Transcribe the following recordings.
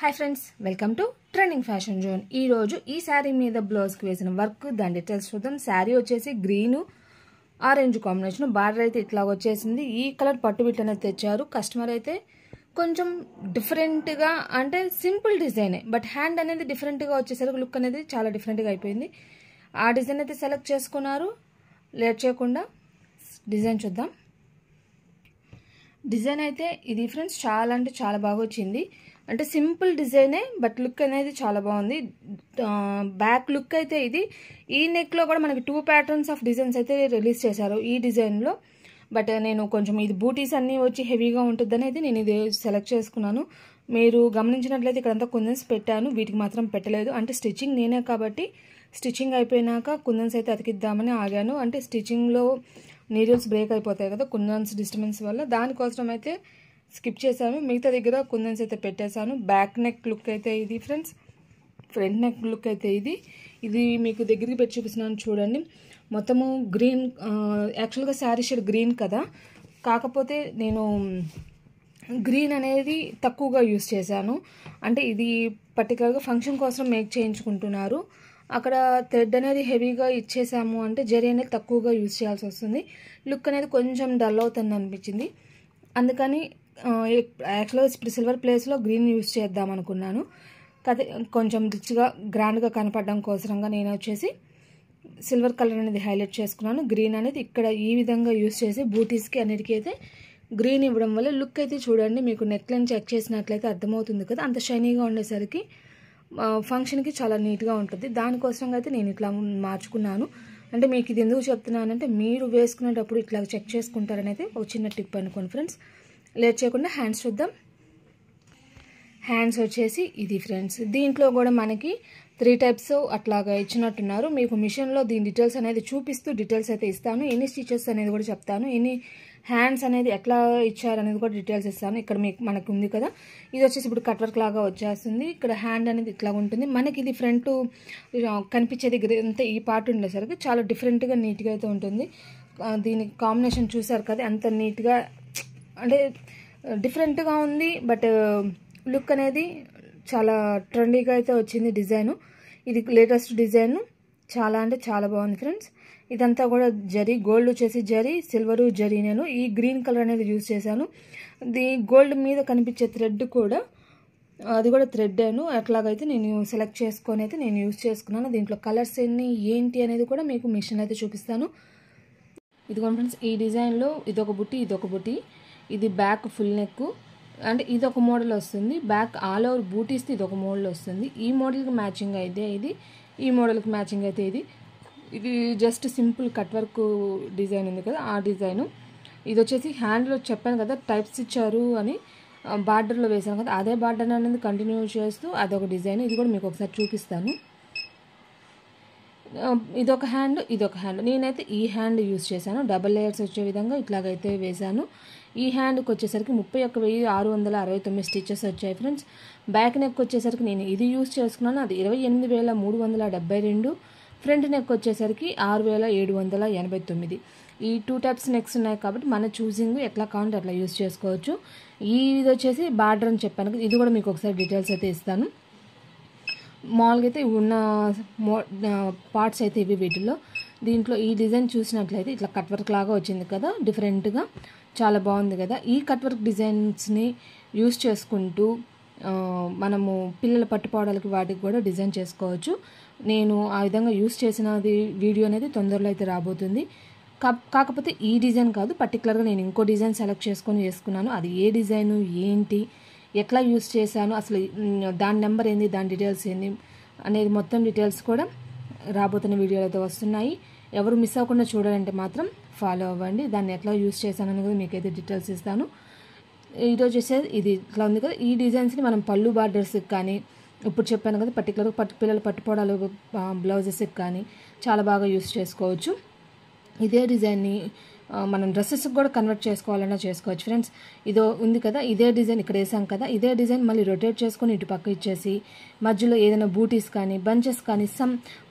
Hi friends, welcome to trending fashion zone. ఈ రోజు ఈ శారీ మీద బ్లౌజ్ కి వేసిన వర్క్ దాని డీటెయిల్స్ చూద్దాం. శారీ వచ్చేసి గ్రీన్ ఆరెంజ్ కాంబినేషన్, బార్డర్ అయితే ఇట్లా వచ్చేసింది. ఈ కలర్ పట్టు బిట్ అనేది తెచ్చారు. కస్టమర్ అయితే కొంచెం డిఫరెంట్ గా, అంటే సింపుల్ డిజైనే, బట్ హ్యాండ్ అనేది డిఫరెంట్ గా వచ్చేసరికి లుక్ అనేది చాలా డిఫరెంట్ గా అయిపోయింది. ఆ డిజైన్ అయితే సెలెక్ట్ చేసుకున్నారు. లేట్ చేయకుండా డిజైన్ చూద్దాం. డిజైన్ అయితే ఇది ఫ్రెండ్స్ చాలా అంటే చాలా బాగా వచ్చింది. అంటే సింపుల్ డిజైనే, బట్ లుక్ అనేది చాలా బాగుంది. బ్యాక్ లుక్ అయితే ఇది. ఈ నెక్ లో కూడా మనకి 2 ప్యాటర్న్స్ ఆఫ్ డిజైన్స్ అయితే రిలీజ్ చేశారు ఈ డిజైన్ లో. బట్ నేను కొంచెం ఇది బూటీస్ అన్ని వచ్చి హెవీగా ఉంటుందని అయితే నేను ఇది సెలెక్ట్ చేసుకున్నాను. మీరు గమనించినట్లయితే ఇక్కడంతా కుందన్స్ పెట్టాను, వీటికి మాత్రం పెట్టలేదు. అంటే స్టిచ్చింగ్ నేనే కాబట్టి స్టిచ్చింగ్ అయిపోయినాక కుందన్స్ అయితే అతికిద్దామని ఆగాను. అంటే స్టిచ్చింగ్ లో నీడిల్స్ బ్రేక్ అయిపోతాయి కదా కుందన్స్ డిస్టర్బెన్స్ వల్ల, దానికోసం అయితే స్కిప్ చేశాను. మిగతా దగ్గర కుందన్స్ అయితే పెట్టేశాను. బ్యాక్ నెక్ లుక్ అయితే ఇది ఫ్రెండ్స్. ఫ్రంట్ నెక్ లుక్ అయితే ఇది. ఇది మీకు దగ్గరికి పెట్టి చూపిస్తున్నాను చూడండి. మొత్తము గ్రీన్, యాక్చువల్గా శారీ షేడ్ గ్రీన్ కదా, కాకపోతే నేను గ్రీన్ అనేది తక్కువగా యూస్ చేశాను. అంటే ఇది పర్టికులర్గా ఫంక్షన్ కోసం మేక్ చేయించుకుంటున్నారు. అక్కడ థ్రెడ్ అనేది హెవీగా ఇచ్చేసాము అంటే జరీ అనేది తక్కువగా యూజ్ చేయాల్సి వస్తుంది. లుక్ అనేది కొంచెం డల్ అవుతుంది అనిపించింది. అందుకని యాక్చువల్గా ఇప్పుడు సిల్వర్ ప్లేస్లో గ్రీన్ యూజ్ చేద్దాం అనుకున్నాను. కాకపోతే కొంచెం రిచ్గా గ్రాండ్గా కనపడడం కోసంగా నేను వచ్చేసి సిల్వర్ కలర్ అనేది హైలైట్ చేసుకున్నాను. గ్రీన్ అనేది ఇక్కడ ఈ విధంగా యూజ్ చేసి బూటీస్కి అన్నిటికీ అయితే గ్రీన్ ఇవ్వడం వల్ల లుక్ అయితే చూడండి, మీకు నెక్ లైన్ చెక్ చేసినట్లయితే అర్థమవుతుంది కదా. అంత షైనీగా ఉండేసరికి ఫంక్షన్కి చాలా నీట్గా ఉంటుంది. దానికోసంగా అయితే నేను ఇట్లా మార్చుకున్నాను. అంటే మీకు ఇది ఎందుకు చెప్తున్నానంటే మీరు వేసుకునేటప్పుడు ఇట్లా చెక్ చేసుకుంటారని అయితే ఒక చిన్న టిప్ అనుకోండి ఫ్రెండ్స్. లేట్ చేయకుండా హ్యాండ్స్ చూద్దాం. హ్యాండ్స్ వచ్చేసి ఇది ఫ్రెండ్స్. దీంట్లో కూడా మనకి 3 టైప్స్ అట్లాగా ఇచ్చినట్టున్నారు. మీకు మిషన్లో దీని డీటెయిల్స్ అనేది చూపిస్తూ డీటెయిల్స్ అయితే ఇస్తాను. ఎన్ని స్టిచెస్ అనేది కూడా చెప్తాను. ఎన్ని హ్యాండ్స్ అనేది ఎట్లా ఇచ్చారనేది కూడా డీటెయిల్స్ ఇస్తాను. ఇక్కడ మనకు ఉంది కదా, ఇది వచ్చేసి ఇప్పుడు కట్ వర్క్ లాగా వచ్చేస్తుంది. ఇక్కడ హ్యాండ్ అనేది ఇట్లా ఉంటుంది. మనకి ఇది ఫ్రంట్ కనిపించేది అంతా ఈ పార్ట్ ఉండేసరికి చాలా డిఫరెంట్గా నీట్గా అయితే ఉంటుంది. దీని కాంబినేషన్ చూసారు కదా, అంత నీట్గా అంటే డిఫరెంట్గా ఉంది. బట్ లుక్ అనేది చాలా ట్రెండీగా అయితే వచ్చింది డిజైన్. ఇది లేటెస్ట్ డిజైన్, చాలా అంటే చాలా బాగుంది ఫ్రెండ్స్. ఇదంతా కూడా జరీ, గోల్డ్ వచ్చేసి జరీ, సిల్వరు జరీ. నేను ఈ గ్రీన్ కలర్ అనేది యూజ్ చేశాను. ది గోల్డ్ మీద కనిపించే థ్రెడ్ కూడా అది కూడా థ్రెడ్ను అట్లాగైతే నేను సెలెక్ట్ చేసుకొని అయితే నేను యూజ్ చేసుకున్నాను. దీంట్లో కలర్స్ ఎన్ని ఏంటి అనేది కూడా మీకు మిషన్ అయితే చూపిస్తాను. ఇదిగోండి ఫ్రెండ్స్, ఈ డిజైన్లో ఇదొక బుట్టి, ఇదొక బుట్టి. ఇది బ్యాక్ ఫుల్ నెక్, అంటే ఇది ఒక మోడల్ వస్తుంది. బ్యాక్ ఆల్ ఓవర్ బూటీస్ ఇది ఒక మోడల్ వస్తుంది. ఈ మోడల్కి మ్యాచింగ్ అయితే ఇది, ఈ మోడల్కి మ్యాచింగ్ అయితే ఇది. ఇది just simple cut work design ఉంది కదా, ఆ డిజైను. ఇది వచ్చేసి హ్యాండ్లో చెప్పాను కదా టైప్స్ ఇచ్చారు అని, బార్డర్లో వేసాను కదా, అదే బార్డర్ అనేది కంటిన్యూ చేస్తూ అదొక డిజైన్. ఇది కూడా మీకు ఒకసారి చూపిస్తాను. ఇదొక హ్యాండ్, ఇదొక హ్యాండ్. నేనైతే ఈ హ్యాండ్ యూజ్ చేశాను. డబల్ లేయర్స్ వచ్చే విధంగా ఇట్లాగైతే వేశాను. ఈ హ్యాండ్కి వచ్చేసరికి 31,669 స్టిచెస్ వచ్చాయి ఫ్రెండ్స్. బ్యాక్ నెక్ వచ్చేసరికి నేను ఇది యూజ్ చేసుకున్నాను, అది 28,372. ఫ్రంట్ నెక్ వచ్చేసరికి 6,789. ఈ 2 టైప్స్ నెక్స్ ఉన్నాయి కాబట్టి మన చూసింగ్ ఎట్లా కావాలంటే అట్లా యూజ్ చేసుకోవచ్చు. ఇది వచ్చేసి బార్డర్ అని చెప్పాను, ఇది కూడా మీకు ఒకసారి డీటెయిల్స్ అయితే ఇస్తాను. మామూలుగా అయితే ఉన్న పార్ట్స్ అయితే ఇవి వీటిలో. దీంట్లో ఈ డిజైన్ చూసినట్లయితే ఇట్లా కట్ వర్క్ లాగా వచ్చింది కదా, డిఫరెంట్గా చాలా బాగుంది కదా. ఈ కట్ వర్క్ డిజైన్స్ని యూజ్ చేసుకుంటూ మనము పిల్లల పట్టుపాడలకి వాటికి కూడా డిజైన్ చేసుకోవచ్చు. నేను ఆ విధంగా యూజ్ చేసినది వీడియో అనేది తొందరలో అయితే రాబోతుంది. కాకపోతే ఈ డిజైన్ కాదు, పర్టికులర్గా నేను ఇంకో డిజైన్ సెలెక్ట్ చేసుకొని వేసుకున్నాను. అది ఏ డిజైను ఏంటి, ఎట్లా యూజ్ చేశాను, అసలు దాని నెంబర్ ఏంది, దాని డీటెయిల్స్ ఏంది అనేది మొత్తం డీటెయిల్స్ కూడా రాబోతున్న వీడియోలు అయితే వస్తున్నాయి. ఎవరు మిస్ అవ్వకుండా చూడాలంటే మాత్రం ఫాలో అవ్వండి. దాన్ని ఎట్లా యూజ్ చేశానని కూడా మీకైతే డీటెయిల్స్ ఇస్తాను. ఈరోజు వచ్చేది ఇది ఇట్లా ఉంది కదా. ఈ డిజైన్స్ని మనం పళ్ళు బార్డర్స్కి కానీ, ఇప్పుడు చెప్పాను కదా పర్టికులర్గా పిల్లలు పట్టుకోవడాలు బ్లౌజెస్కి కానీ చాలా బాగా యూజ్ చేసుకోవచ్చు. ఇదే డిజైన్ని మనం డ్రెస్సెస్కి కూడా కన్వర్ట్ చేసుకోవాలన్నా చేసుకోవచ్చు ఫ్రెండ్స్. ఇదో ఉంది కదా, ఇదే డిజైన్ ఇక్కడ వేసాం కదా, ఇదే డిజైన్ మళ్ళీ రొటేట్ చేసుకొని ఇటు పక్క ఇచ్చేసి మధ్యలో ఏదైనా బూటీస్ కానీ బంచెస్ కానీ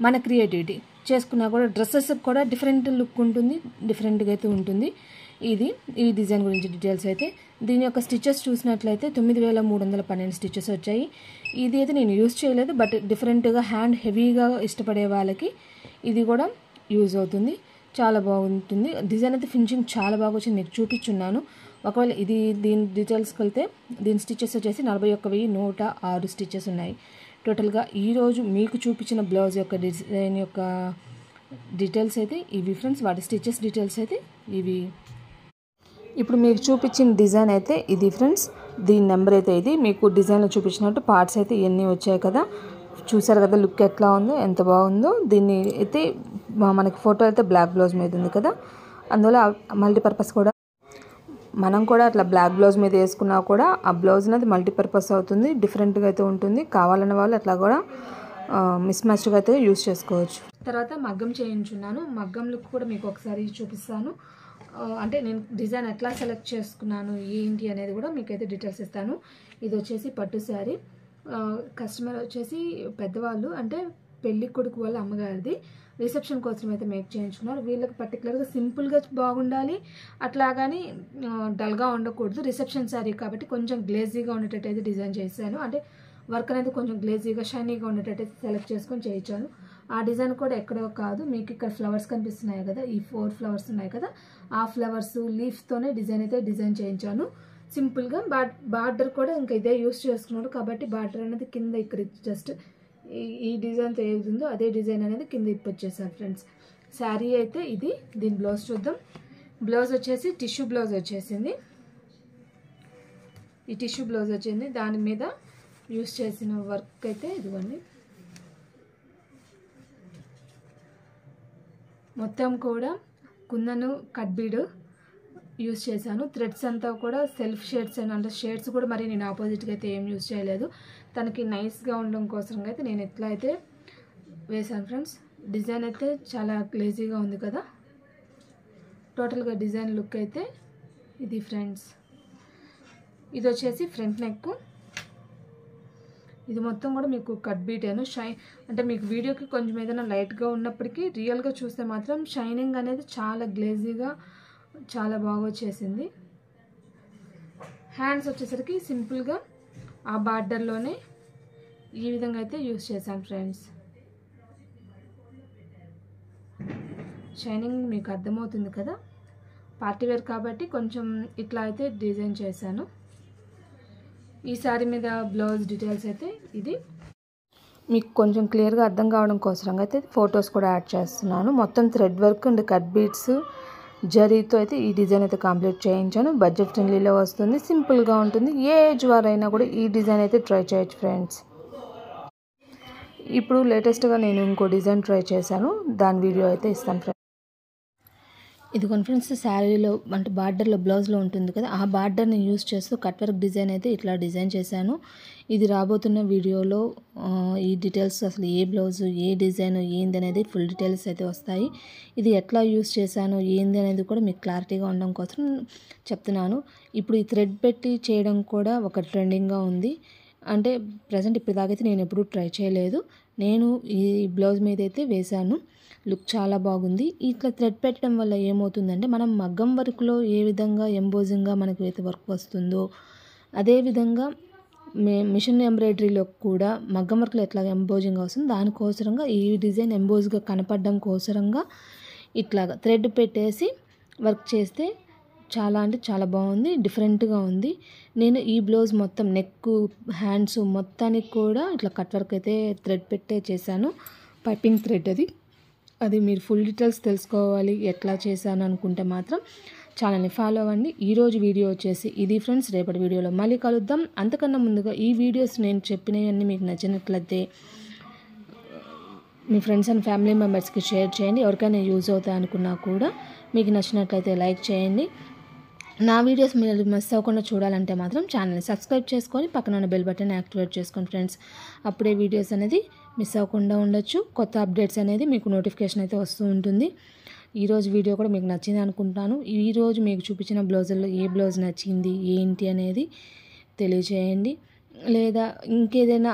మన క్రియేటివిటీ చేసుకున్నా కూడా డ్రెస్సెస్కి కూడా డిఫరెంట్ లుక్ ఉంటుంది, డిఫరెంట్గా అయితే ఉంటుంది. ఈ డిజైన్ గురించి డీటెయిల్స్ అయితే దీని యొక్క స్టిచెస్ చూసినట్లయితే 9312 స్టిచెస్ వచ్చాయి. ఇది అయితే నేను యూజ్ చేయలేదు, బట్ డిఫరెంట్గా హ్యాండ్ హెవీగా ఇష్టపడే వాళ్ళకి ఇది కూడా యూజ్ అవుతుంది. చాలా బాగుంటుంది. డిజైన్ అయితే ఫినిషింగ్ చాలా బాగా వచ్చింది, మీకు చూపించున్నాను. ఒకవేళ దీని డీటెయిల్స్కి వెళ్తే దీని స్టిచెస్ వచ్చేసి 41,106 స్టిచెస్ ఉన్నాయి. టోటల్గా ఈరోజు మీకు చూపించిన బ్లౌజ్ యొక్క డిజైన్ యొక్క డీటెయిల్స్ అయితే ఇవి ఫ్రెండ్స్. వాటి స్టిచెస్ డీటెయిల్స్ అయితే ఇవి. ఇప్పుడు మీకు చూపించిన డిజైన్ అయితే ఇది ఫ్రెండ్స్. దీని నెంబర్ అయితే ఇది. మీకు డిజైన్లో చూపించినట్టు పార్ట్స్ అయితే ఇవన్నీ వచ్చాయి కదా, చూసారు కదా లుక్ ఎట్లా ఉందో, ఎంత బాగుందో. దీన్ని అయితే మనకి ఫోటో అయితే బ్లాక్ బ్లౌజ్ మీద ఉంది కదా, అందువల్ల మల్టీపర్పస్ కూడా మనం కూడా అట్లా బ్లాక్ బ్లౌజ్ మీద వేసుకున్నా కూడా ఆ బ్లౌజ్ అనేది మల్టీపర్పస్ అవుతుంది, డిఫరెంట్గా అయితే ఉంటుంది. కావాలన్న వాళ్ళు అట్లా కూడా మిస్ మ్యాచ్గా అయితే యూజ్ చేసుకోవచ్చు. తర్వాత మగ్గం చేయించున్నాను. మగ్గం లుక్ కూడా మీకు ఒకసారి చూపిస్తాను. అంటే నేను డిజైన్ ఎట్లా సెలెక్ట్ చేసుకున్నాను ఏంటి అనేది కూడా మీకైతే డీటెయిల్స్ ఇస్తాను. ఇది వచ్చేసి పట్టు శారీ. కస్టమర్ వచ్చేసి పెద్దవాళ్ళు, అంటే పెళ్లి కొడుకు వాళ్ళ అమ్మగారిది. రిసెప్షన్ కోసం అయితే మేక్ చేయించుకున్నారు. వీళ్ళకి పర్టికులర్గా సింపుల్గా బాగుండాలి, అట్లాగని డల్గా ఉండకూడదు. రిసెప్షన్ శారీ కాబట్టి కొంచెం గ్లేజీగా ఉండేటట్టు అయితే డిజైన్ చేశాను. అంటే వర్క్ అనేది కొంచెం గ్లేజీగా షైనీగా ఉండేటట్టు అయితే సెలెక్ట్ చేసుకొని చేయించాను. ఆ డిజైన్ కూడా ఎక్కడో కాదు, మీకు ఇక్కడ ఫ్లవర్స్ కనిపిస్తున్నాయి కదా, ఈ 4 ఫ్లవర్స్ ఉన్నాయి కదా, ఆ ఫ్లవర్స్ లీఫ్తోనే డిజైన్ అయితే డిజైన్ చేయించాను సింపుల్గా. బార్డర్ కూడా ఇంకా ఇదే యూస్ చేసుకున్నాడు కాబట్టి బార్డర్ అనేది కింద ఇక్కడ జస్ట్ ఈ డిజైన్తో ఏది ఉందో అదే డిజైన్ అనేది కింద ఇప్పొచ్చేసాను ఫ్రెండ్స్. శారీ అయితే ఇది. దీని బ్లౌజ్ చూద్దాం. బ్లౌజ్ వచ్చేసి టిష్యూ బ్లౌజ్ వచ్చేసింది. ఈ టిష్యూ బ్లౌజ్ వచ్చింది. దాని మీద యూస్ చేసిన వర్క్ అయితే ఇదిగోండి. మొత్తం కూడా కుందను కట్ బీడ్ యూస్ చేశాను. థ్రెడ్స్ అంతా కూడా సెల్ఫ్ షేడ్స్ అంటే షేడ్స్ కూడా మరి నేను ఆపోజిట్గా అయితే ఏం యూస్ చేయలేదు. తనకి నైస్గా ఉండడం కోసం అయితే నేను ఎట్లా అయితే వేసాను ఫ్రెండ్స్. డిజైన్ అయితే చాలా గ్లేజీగా ఉంది కదా. టోటల్గా డిజైన్ లుక్ అయితే ఇది ఫ్రెండ్స్. ఇది వచ్చేసి ఫ్రంట్ నెక్. ఇది మొత్తం కూడా మీకు కట్ బీటేను. అంటే మీకు వీడియోకి కొంచెం ఏదైనా లైట్గా ఉన్నప్పటికీ రియల్గా చూస్తే మాత్రం షైనింగ్ అనేది చాలా గ్లేజీగా చాలా బాగా వచ్చేసింది. హ్యాండ్స్ వచ్చేసరికి సింపుల్గా ఆ బార్డర్లోనే ఈ విధంగా అయితే యూస్ చేశాను ఫ్రెండ్స్. షైనింగ్ మీకు అర్థమవుతుంది కదా. పార్టీవేర్ కాబట్టి కొంచెం ఇట్లా అయితే డిజైన్ చేశాను. ఈ శారీ మీద బ్లౌజ్ డీటెయిల్స్ అయితే ఇది. మీకు కొంచెం క్లియర్గా అర్థం కావడం కోసం అయితే ఫొటోస్ కూడా యాడ్ చేస్తున్నాను. మొత్తం thread work and cut beads జరీతో అయితే ఈ డిజైన్ అయితే కంప్లీట్ చేయించాను. బడ్జెట్ ఫ్రెండ్లీలో వస్తుంది, సింపుల్గా ఉంటుంది. ఏ ఏజ్ వారైనా కూడా ఈ డిజైన్ అయితే ట్రై చేయొచ్చు ఫ్రెండ్స్. ఇప్పుడు లేటెస్ట్గా నేను ఇంకో డిజైన్ ట్రై చేశాను, దాని వీడియో అయితే ఇస్తాను ఫ్రెండ్స్. ఇదిగోండి ఫ్రెండ్స్, శారీలో అంటే బార్డర్లో బ్లౌజ్లో ఉంటుంది కదా, ఆ బార్డర్ని యూస్ చేస్తూ కట్ వర్క్ డిజైన్ అయితే ఇట్లా డిజైన్ చేశాను. ఇది రాబోతున్న వీడియోలో ఈ డీటెయిల్స్ అసలు ఏ బ్లౌజు ఏ డిజైన్ ఏంది అనేది ఫుల్ డీటెయిల్స్ అయితే వస్తాయి. ఇది ఎట్లా యూస్ చేశాను ఏంది అనేది కూడా మీకు క్లారిటీగా ఉండడం కోసం చెప్తున్నాను. ఇప్పుడు ఈ థ్రెడ్ పెట్టి చేయడం కూడా ఒక ట్రెండింగ్గా ఉంది. అంటే ప్రజెంట్ ఇప్పటిదాకైతే నేను ఎప్పుడూ ట్రై చేయలేదు. నేను ఈ బ్లౌజ్ మీద అయితే వేశాను. లుక్ చాలా బాగుంది. ఇట్లా థ్రెడ్ పెట్టడం వల్ల ఏమవుతుందంటే మనం మగ్గం వర్క్లో ఏ విధంగా ఎంబోజింగ్గా మనకి అయితే వర్క్ వస్తుందో అదేవిధంగా మిషన్ ఎంబ్రాయిడరీలో కూడా మగ్గం వర్క్లో ఎట్లా ఎంబోజింగ్గా వస్తుంది దానికోసరంగా ఈ డిజైన్ ఎంబోజ్గా కనపడడం కోసరంగా ఇట్లాగా థ్రెడ్ పెట్టేసి వర్క్ చేస్తే చాలా అంటే చాలా బాగుంది, డిఫరెంట్గా ఉంది. నేను ఈ బ్లౌజ్ మొత్తం నెక్ హ్యాండ్స్ మొత్తానికి కూడా ఇట్లా కట్ వర్క్ అయితే థ్రెడ్ పెట్టే చేశాను. పైపింగ్ థ్రెడ్ అది మీరు ఫుల్ డీటెయిల్స్ తెలుసుకోవాలి ఎట్లా చేశాను అనుకుంటే మాత్రం ఛానల్ని ఫాలో అవ్వండి. ఈరోజు వీడియో వచ్చేసి ఇది ఫ్రెండ్స్. రేపటి వీడియోలో మళ్ళీ కలుద్దాం. అంతకన్నా ముందుగా ఈ వీడియోస్ నేను చెప్పినవన్నీ మీకు నచ్చినట్లయితే మీ ఫ్రెండ్స్ అండ్ ఫ్యామిలీ మెంబర్స్కి షేర్ చేయండి. ఎవరికైనా యూజ్ అవుతాయి అనుకున్నా కూడా మీకు నచ్చినట్లయితే లైక్ చేయండి. నా వీడియోస్ మీరు మిస్ అవ్వకుండా చూడాలంటే మాత్రం ఛానల్ని సబ్స్క్రైబ్ చేసుకొని పక్కన ఉన్న బెల్ బటన్ యాక్టివేట్ చేసుకోండి ఫ్రెండ్స్. అప్పుడే వీడియోస్ అనేది మిస్ అవ్వకుండా ఉండొచ్చు. కొత్త అప్డేట్స్ అనేది మీకు నోటిఫికేషన్ అయితే వస్తూ ఉంటుంది. ఈరోజు వీడియో కూడా మీకు నచ్చింది అనుకుంటాను. ఈరోజు మీకు చూపించిన బ్లౌజుల్లో ఏ బ్లౌజ్ నచ్చింది ఏంటి అనేది తెలియజేయండి. లేదా ఇంకేదైనా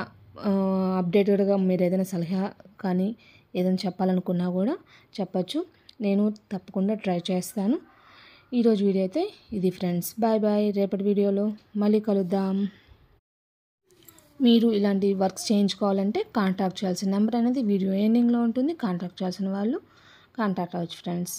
అప్డేటెడ్గా మీరు ఏదైనా సలహా కానీ ఏదైనా చెప్పాలనుకున్నా కూడా చెప్పచ్చు. నేను తప్పకుండా ట్రై చేస్తాను. ఈరోజు వీడియో అయితే ఇది ఫ్రెండ్స్. Bye bye. రేపటి వీడియోలో మళ్ళీ కలుద్దాం. మీరు ఇలాంటి వర్క్స్ చేయించుకోవాలంటే కాంటాక్ట్ చేయాల్సిన నెంబర్ అనేది వీడియో ఎండింగ్లో ఉంటుంది. కాంటాక్ట్ చేయాల్సిన వాళ్ళు కాంటాక్ట్ అవ్వచ్చు ఫ్రెండ్స్.